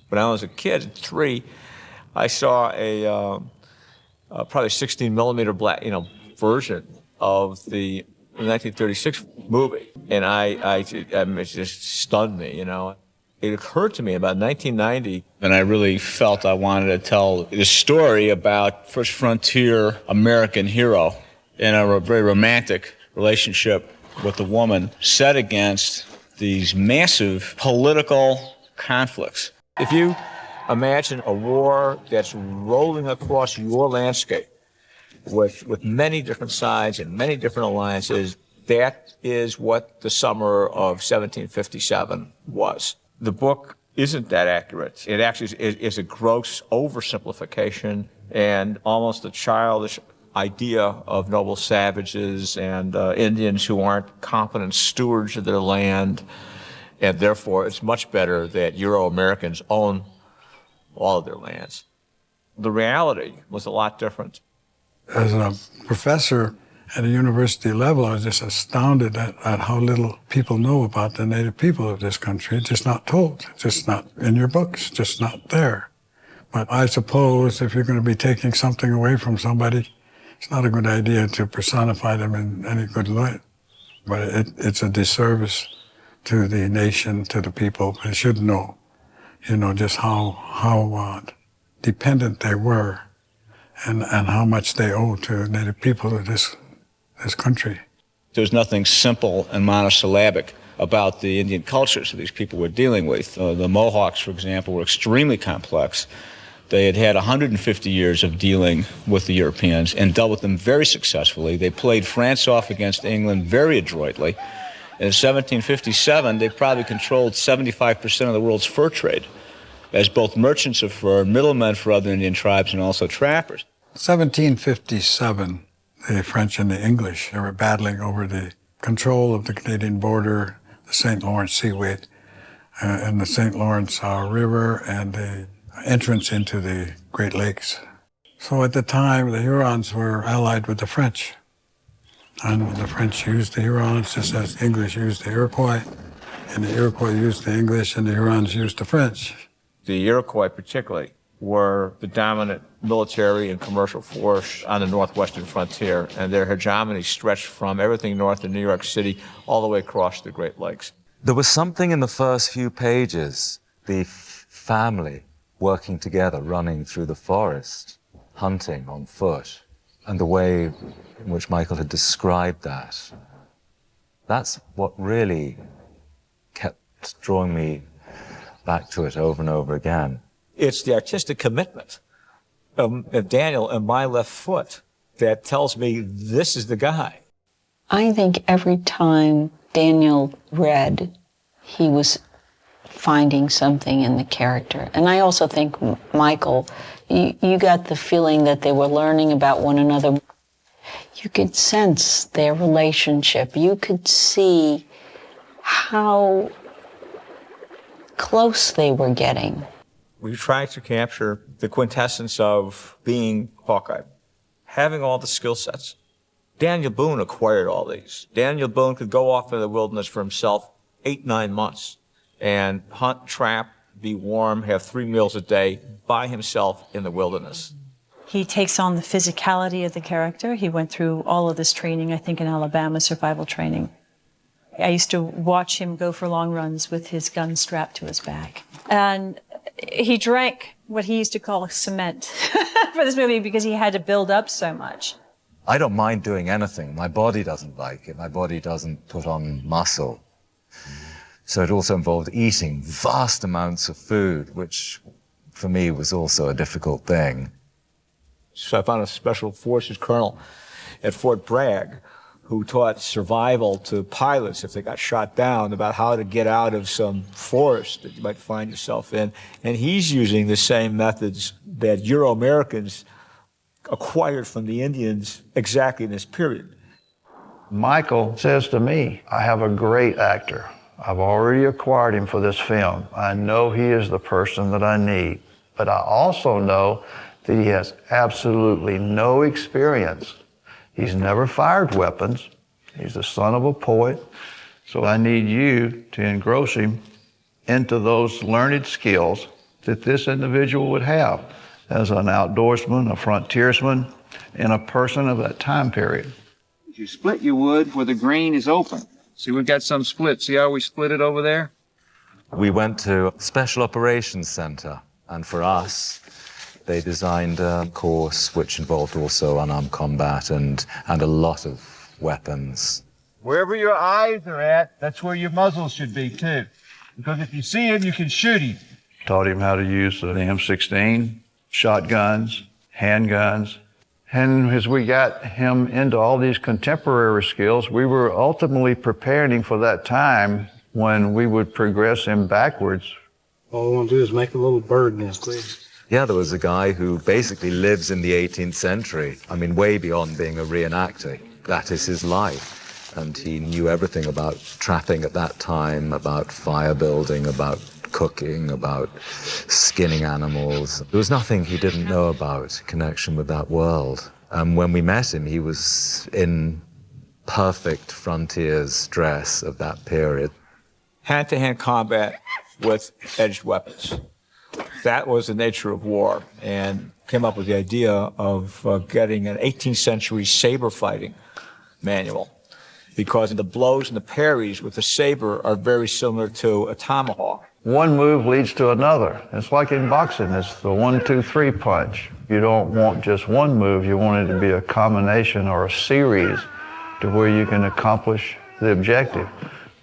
When I was a kid, at 3, I saw a probably 16 millimeter black, version of the 1936 movie, and it just stunned me. It occurred to me about 1990, and I really felt I wanted to tell this story about first frontier American hero in a very romantic relationship with a woman set against these massive political conflicts. If you imagine a war that's rolling across your landscape with many different sides and many different alliances, that is what the summer of 1757 was. The book isn't that accurate. It actually is a gross oversimplification and almost a childish idea of noble savages and Indians who aren't competent stewards of their land, and therefore it's much better that Euro-Americans own all of their lands. The reality was a lot different. As a professor at a university level, I was just astounded at how little people know about the native people of this country. It's just not told. It's just not in your books, just not there. But I suppose if you're going to be taking something away from somebody, it's not a good idea to personify them in any good light. But it's a disservice to the nation, to the people. They should know, just how dependent they were and how much they owe to native people of this country. There's nothing simple and monosyllabic about the Indian cultures that these people were dealing with. The Mohawks, for example, were extremely complex. They had 150 years of dealing with the Europeans and dealt with them very successfully. They played France off against England very adroitly. In 1757, they probably controlled 75% of the world's fur trade as both merchants of fur, middlemen for other Indian tribes, and also trappers. 1757, the French and the English, they were battling over the control of the Canadian border, the St. Lawrence Seaway, and the St. Lawrence River, and the entrance into the Great Lakes. So at the time, the Hurons were allied with the French. And the French used the Hurons just as the English used the Iroquois, and the Iroquois used the English, and the Hurons used the French. The Iroquois particularly were the dominant military and commercial force on the northwestern frontier, and their hegemony stretched from everything north of New York City all the way across the Great Lakes. There was something in the first few pages, the family working together, running through the forest, hunting on foot, and the way in which Michael had described that. That's what really kept drawing me back to it over and over again. It's the artistic commitment of Daniel and my left foot that tells me this is the guy. I think every time Daniel read, he was finding something in the character. And I also think Michael, you got the feeling that they were learning about one another. You could sense their relationship. You could see how close they were getting. We tried to capture the quintessence of being Hawkeye, having all the skill sets. Daniel Boone acquired all these. Daniel Boone could go off into the wilderness for himself 8-9 months and hunt, trap, be warm, have 3 meals a day by himself in the wilderness. He takes on the physicality of the character. He went through all of this training, I think, in Alabama, survival training. I used to watch him go for long runs with his gun strapped to his back. And he drank what he used to call cement for this movie because he had to build up so much. I don't mind doing anything. My body doesn't like it. My body doesn't put on muscle. So it also involved eating vast amounts of food, which for me was also a difficult thing. So I found a special forces colonel at Fort Bragg who taught survival to pilots if they got shot down about how to get out of some forest that you might find yourself in. And he's using the same methods that Euro-Americans acquired from the Indians exactly in this period. Michael says to me, I have a great actor. I've already acquired him for this film. I know he is the person that I need, but I also know that he has absolutely no experience. He's never fired weapons. He's the son of a poet. So I need you to engross him into those learned skills that this individual would have as an outdoorsman, a frontiersman, and a person of that time period. You split your wood where the grain is open. See, we've got some split. See how we split it over there? We went to Special Operations Center, and for us, they designed a course which involved also unarmed combat and a lot of weapons. Wherever your eyes are at, that's where your muzzle should be, too. Because if you see him, you can shoot him. Taught him how to use the M16, shotguns, handguns. And as we got him into all these contemporary skills, we were ultimately preparing him for that time when we would progress him backwards. All we want to do is make a little bird nest, please. Yeah, there was a guy who basically lives in the 18th century. I mean, way beyond being a reenactor. That is his life. And he knew everything about trapping at that time, about fire building, about cooking, about skinning animals. There was nothing he didn't know about in connection with that world. And when we met him, he was in perfect frontiers dress of that period. Hand-to-hand combat with edged weapons. That was the nature of war, and came up with the idea of getting an 18th century saber fighting manual, because the blows and the parries with the saber are very similar to a tomahawk. One move leads to another. It's like in boxing, it's the 1, 2, 3 punch. You don't want just one move, you want it to be a combination or a series to where you can accomplish the objective,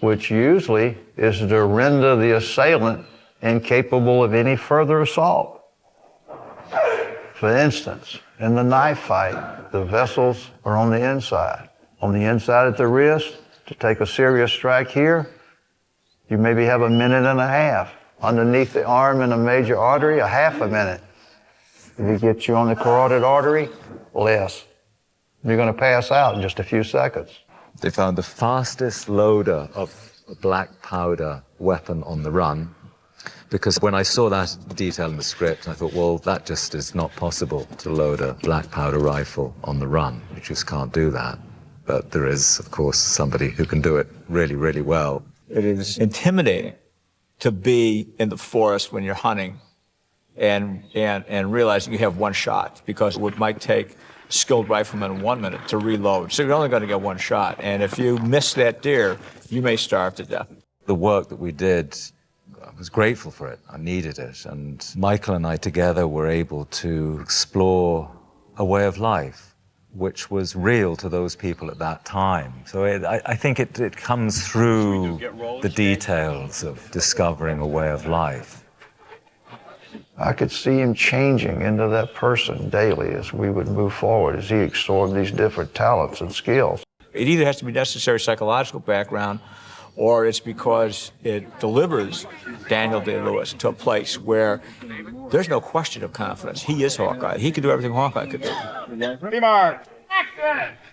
which usually is to render the assailant incapable of any further assault. For instance, in the knife fight, the vessels are on the inside. On the inside at the wrist, to take a serious strike here, you maybe have a minute and a half. Underneath the arm in a major artery, a half a minute. If it gets you on the carotid artery, less. You're going to pass out in just a few seconds. They found the fastest loader of a black powder weapon on the run, because when I saw that detail in the script, I thought, well, that just is not possible to load a black powder rifle on the run. You just can't do that. But there is, of course, somebody who can do it really, really well. It is intimidating to be in the forest when you're hunting and realizing you have one shot, because it might take a skilled rifleman 1 minute to reload. So you're only going to get one shot. And if you miss that deer, you may starve to death. The work that we did, I was grateful for it. I needed it. And Michael and I together were able to explore a way of life which was real to those people at that time. So I think it comes through the details of discovering a way of life. I could see him changing into that person daily as we would move forward, as he absorbed these different talents and skills. It either has to be necessary psychological background, or it's because it delivers Daniel Day-Lewis to a place where there's no question of confidence. He is Hawkeye. He could do everything Hawkeye could do.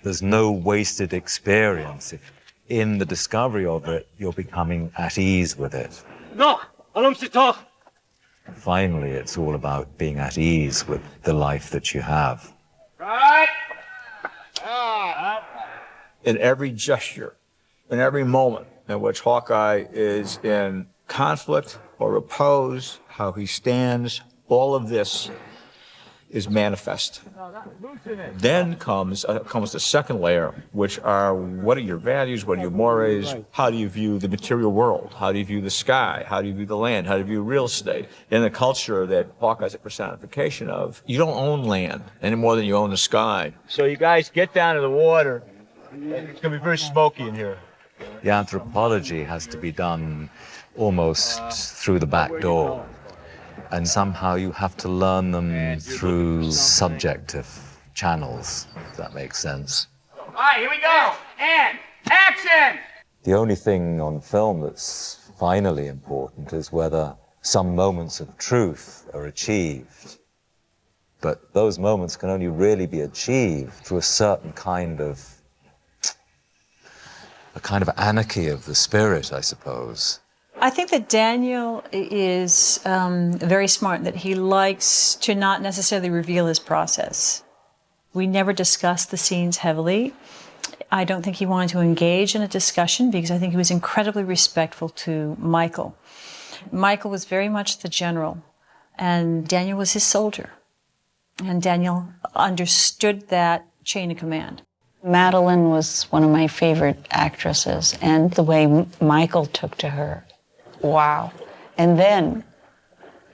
There's no wasted experience. If in the discovery of it, you're becoming at ease with it. Finally, it's all about being at ease with the life that you have. In every gesture, in every moment in which Hawkeye is in conflict or repose, how he stands, all of this is manifest. Then comes the second layer, which are, what are your values, what are your mores, how do you view the material world, how do you view the sky, how do you view the land, how do you view real estate? In the culture that Hawkeye's a personification of, you don't own land any more than you own the sky. So you guys get down to the water. It's going to be very smoky in here. The anthropology has to be done almost through the back door. And somehow you have to learn them through subjective channels, if that makes sense. All right, here we go. And action! The only thing on film that's finally important is whether some moments of truth are achieved. But those moments can only really be achieved through a certain kind of anarchy of the spirit, I suppose. I think that Daniel is very smart, that he likes to not necessarily reveal his process. We never discussed the scenes heavily. I don't think he wanted to engage in a discussion because I think he was incredibly respectful to Michael. Michael was very much the general. And Daniel was his soldier. And Daniel understood that chain of command. Madeleine was one of my favorite actresses, and the way Michael took to her, wow. And then,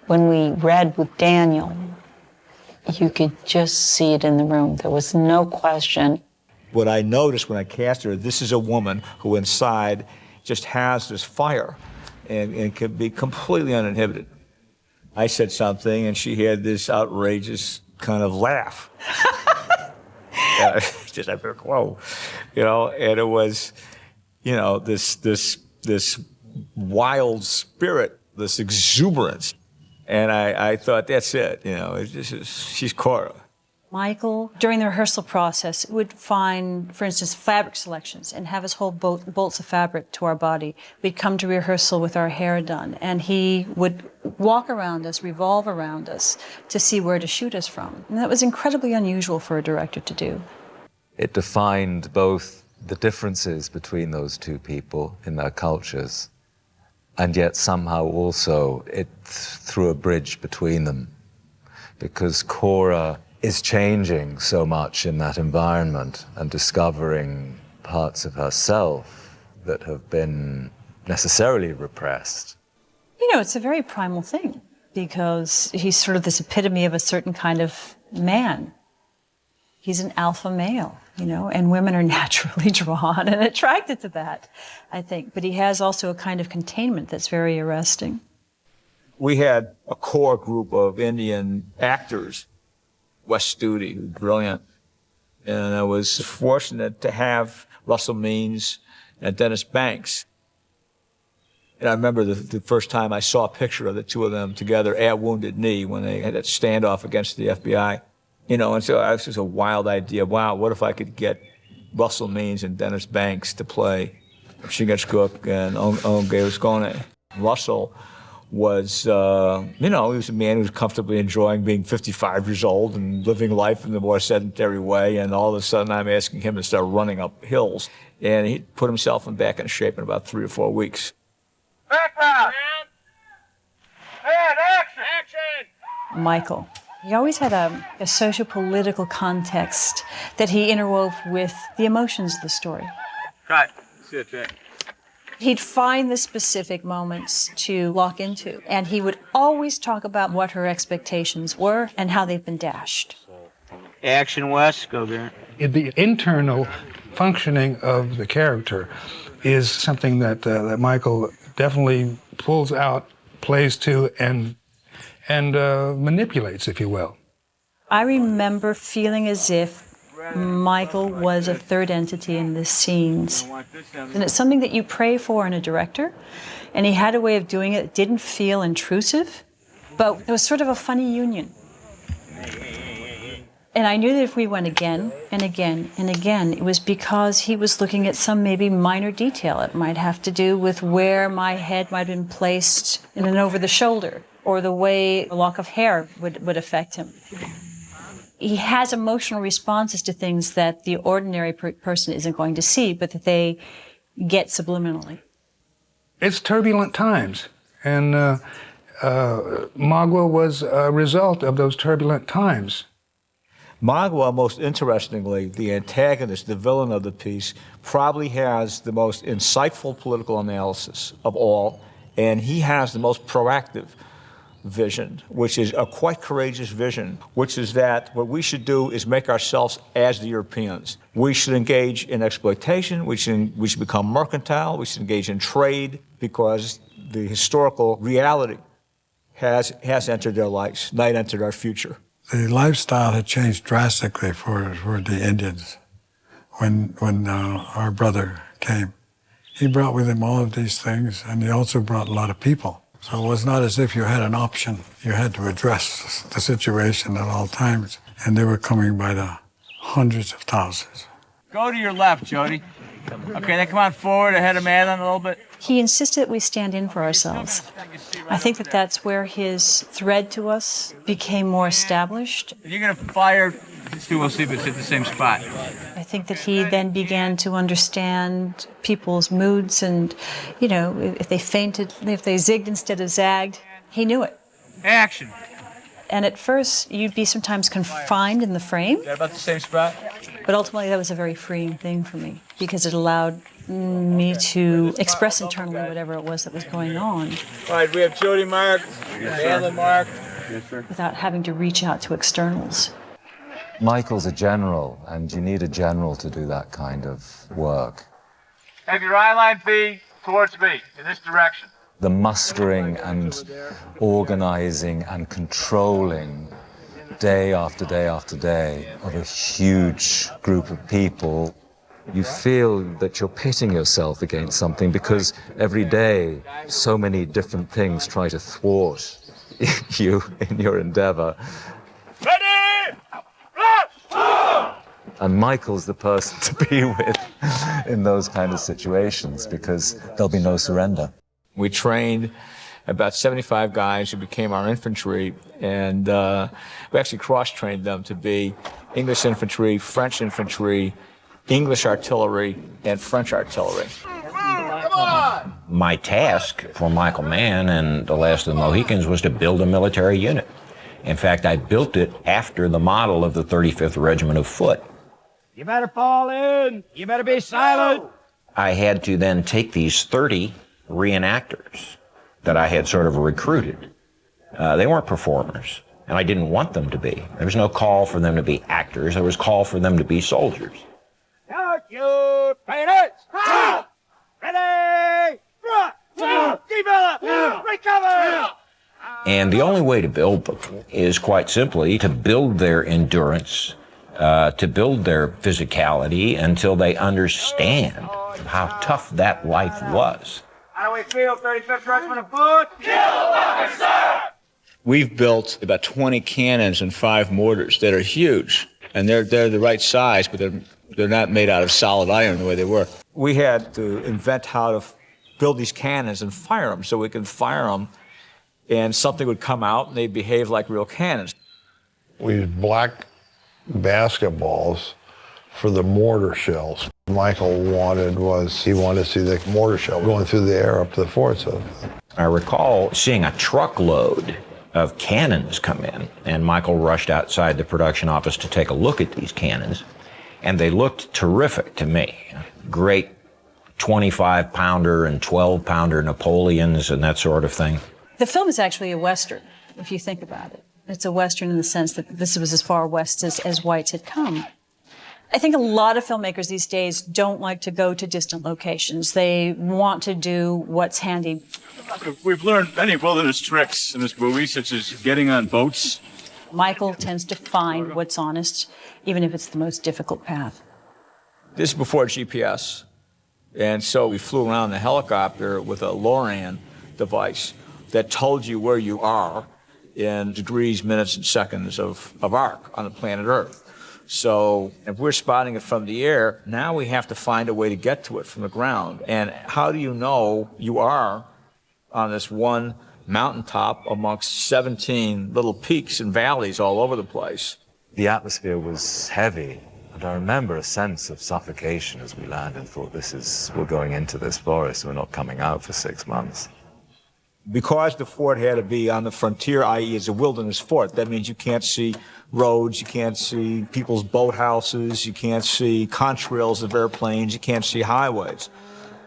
when we read with Daniel, you could just see it in the room. There was no question. What I noticed when I cast her, this is a woman who inside just has this fire and can be completely uninhibited. I said something, and she had this outrageous kind of laugh. Just like, whoa, you know, and it was, you know, this wild spirit, this exuberance, and I thought, that's it, you know, she's Cora. Michael, during the rehearsal process, would find, for instance, fabric selections and have us hold bolts of fabric to our body. We'd come to rehearsal with our hair done, and he would walk around us, revolve around us to see where to shoot us from. And that was incredibly unusual for a director to do. It defined both the differences between those two people in their cultures, and yet somehow also it threw a bridge between them, because Cora is changing so much in that environment and discovering parts of herself that have been necessarily repressed. You know, it's a very primal thing, because he's sort of this epitome of a certain kind of man. He's an alpha male, you know, and women are naturally drawn and attracted to that, I think. But he has also a kind of containment that's very arresting. We had a core group of Indian actors, Wes Studi, who's brilliant, and I was fortunate to have Russell Means and Dennis Banks. And I remember the first time I saw a picture of the two of them together at Wounded Knee when they had that standoff against the FBI. You know, and so it was just a wild idea. Wow, what if I could get Russell Means and Dennis Banks to play Chingachgook and Ongeusgone? Russell was, you know, he was a man who was comfortably enjoying being 55 years old and living life in the more sedentary way, and all of a sudden I'm asking him to start running up hills. And he put himself back in shape in about 3 or 4 weeks. Background! And action! Action! Michael. He always had a socio-political context that he interwove with the emotions of the story. Cut. Sit there. He'd find the specific moments to lock into, and he would always talk about what her expectations were and how they've been dashed. Action, Wes. Go there. The internal functioning of the character is something that Michael definitely pulls out, plays to, and manipulates, if you will. I remember feeling as if Michael was a third entity in the scenes. And it's something that you pray for in a director, and he had a way of doing it that didn't feel intrusive, but it was sort of a funny union. And I knew that if we went again and again and again, it was because he was looking at some maybe minor detail. It might have to do with where my head might have been placed in an over the shoulder, or the way a lock of hair would affect him. He has emotional responses to things that the ordinary person isn't going to see, but that they get subliminally. It's turbulent times, and Magua was a result of those turbulent times. Magua, most interestingly, the antagonist, the villain of the piece, probably has the most insightful political analysis of all, and he has the most proactive vision, which is a quite courageous vision, which is that what we should do is make ourselves as the Europeans. We should engage in exploitation, we should become mercantile, we should engage in trade, because the historical reality has entered their lives, not entered our future. The lifestyle had changed drastically for the Indians when our brother came. He brought with him all of these things, and he also brought a lot of people. So it was not as if you had an option. You had to address the situation at all times, and they were coming by the hundreds of thousands. Go to your left, Jody. Okay, then come on forward, ahead of Madeleine a little bit. He insisted that we stand in for ourselves. I think that that's where his thread to us became more established. You're going to fire. We'll see if it's at the same spot. I think that he then began to understand people's moods, and, you know, if they fainted, if they zigged instead of zagged, he knew it. Action. And at first, you'd be sometimes confined in the frame, Is that about the same spot? but ultimately that was a very freeing thing for me because it allowed me to express internally whatever it was that was going on All right, we have Jody Mark, Alan Mark. without having to reach out to externals. Michael's a general, and you need a general to do that kind of work. Have your eye line be towards me, in this direction. The mustering and organizing and controlling day after day after day of a huge group of people. You feel that you're pitting yourself against something because every day so many different things try to thwart you in your endeavor. Ready! And Michael's the person to be with in those kind of situations because there'll be no surrender. We trained about 75 guys who became our infantry, and we actually cross-trained them to be English infantry, French infantry, English artillery, and French artillery. My task for Michael Mann and the last of the Mohicans was to build a military unit. In fact, I built it after the model of the 35th Regiment of Foot. You better fall in. You better be silent. I had to then take these 30 reenactors that I had sort of recruited. They weren't performers, and I didn't want them to be. There was no call for them to be actors. There was call for them to be soldiers. Out your bayonets! Ready! Develop! Recover! And the only way to build them is quite simply to build their endurance, to build their physicality until they understand how tough that life was. How do we feel, 35th Regiment of Foot? Kill officer! We've built about 20 cannons and 5 mortars that are huge, and they're the right size, but they're not made out of solid iron the way they were. We had to invent how to build these cannons and fire them so we can fire them, and something would come out and they'd behave like real cannons. We used black basketballs for the mortar shells. Michael wanted to see the mortar shell going through the air up to the fort. So I recall seeing a truckload of cannons come in, and Michael rushed outside the production office to take a look at these cannons, and they looked terrific to me. Great 25-pounder and 12-pounder Napoleons and that sort of thing. The film is actually a Western, if you think about it. It's a Western in the sense that this was as far west as whites had come. I think a lot of filmmakers these days don't like to go to distant locations. They want to do what's handy. We've learned many wilderness tricks in this movie, such as getting on boats. Michael tends to find what's honest, even if it's the most difficult path. This is before GPS, and so we flew around in a helicopter with a LORAN device that told you where you are in degrees, minutes, and seconds of arc on the planet Earth. So if we're spotting it from the air, now we have to find a way to get to it from the ground. And how do you know you are on this one mountaintop amongst 17 little peaks and valleys all over the place? The atmosphere was heavy, and I remember a sense of suffocation as we landed and thought, we're going into this forest, we're not coming out for 6 months. Because the fort had to be on the frontier, i.e. it's a wilderness fort, that means you can't see roads, you can't see people's boathouses, you can't see contrails of airplanes, you can't see highways.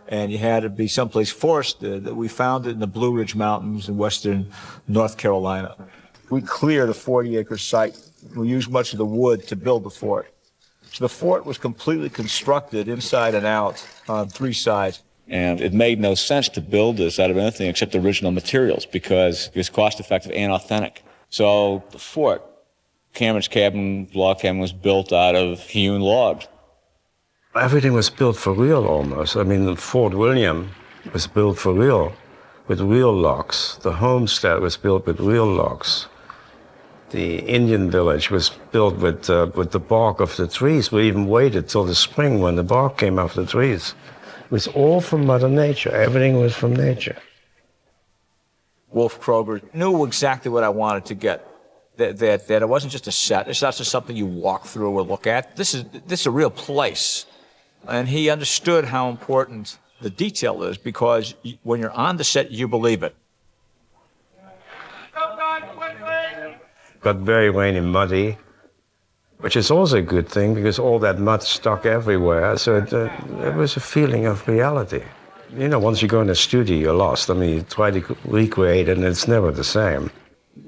And you had to be someplace forested. That we found it in the Blue Ridge Mountains in western North Carolina. We cleared a 40-acre site. We used much of the wood to build the fort. So the fort was completely constructed inside and out on 3 sides. And it made no sense to build this out of anything except original materials because it was cost-effective and authentic. So the fort, Cameron's cabin, log cabin, was built out of hewn logs. Everything was built for real almost. I mean, Fort William was built for real, with real logs. The homestead was built with real logs. The Indian village was built with the bark of the trees. We even waited till the spring when the bark came off the trees. It was all from Mother Nature. Everything was from nature. Wolf Kroger knew exactly what I wanted to get. That it wasn't just a set. It's not just something you walk through or look at. This is a real place. And he understood how important the detail is because when you're on the set, you believe it. got very rainy, muddy, which is also a good thing because all that mud stuck everywhere. So it was a feeling of reality. You know, once you go in a studio, you're lost. I mean, you try to recreate it, and it's never the same.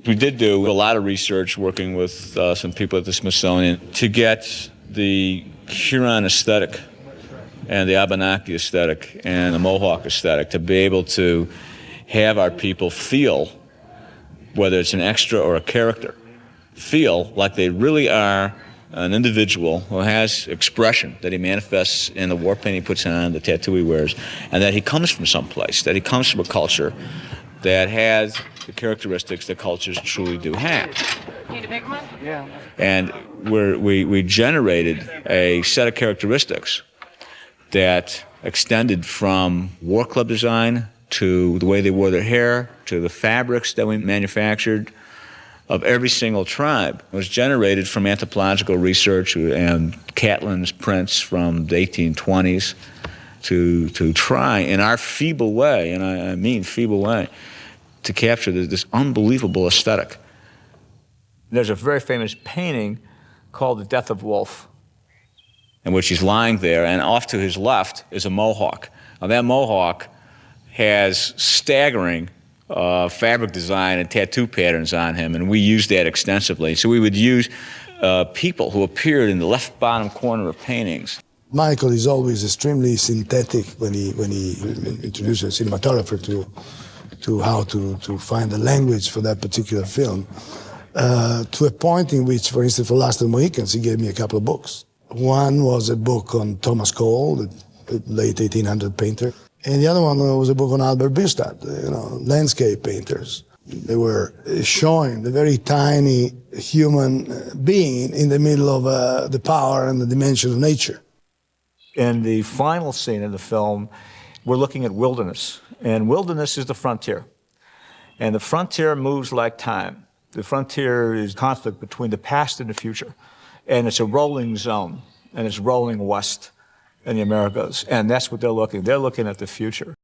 We did do a lot of research working with some people at the Smithsonian to get the Huron aesthetic and the Abenaki aesthetic and the Mohawk aesthetic to be able to have our people feel, whether it's an extra or a character, feel like they really are an individual who has expression that he manifests in the war paint he puts on, the tattoo he wears, and that he comes from someplace, that he comes from a culture that has the characteristics that cultures truly do have. Need a big one? Yeah. And we generated a set of characteristics that extended from war club design to the way they wore their hair, to the fabrics that we manufactured of every single tribe. It was generated from anthropological research and Catlin's prints from the 1820s to try, in our feeble way, and I mean feeble way, to capture this unbelievable aesthetic. There's a very famous painting called The Death of Wolfe, in which he's lying there, and off to his left is a Mohawk. Now that Mohawk has staggering fabric design and tattoo patterns on him, and we used that extensively. So we would use people who appeared in the left bottom corner of paintings. Michael is always extremely synthetic when he introduces a cinematographer to how to find the language for that particular film, to a point in which, for instance, for Last of the Mohicans, he gave me a couple of books. One was a book on Thomas Cole, the late 1800 painter, and the other one was a book on Albert Bierstadt, landscape painters. They were showing the very tiny human being in the middle of the power and the dimension of nature. In the final scene of the film, we're looking at wilderness, and wilderness is the frontier. And the frontier moves like time. The frontier is conflict between the past and the future. And it's a rolling zone, and it's rolling west in the Americas. And that's what they're looking at the future.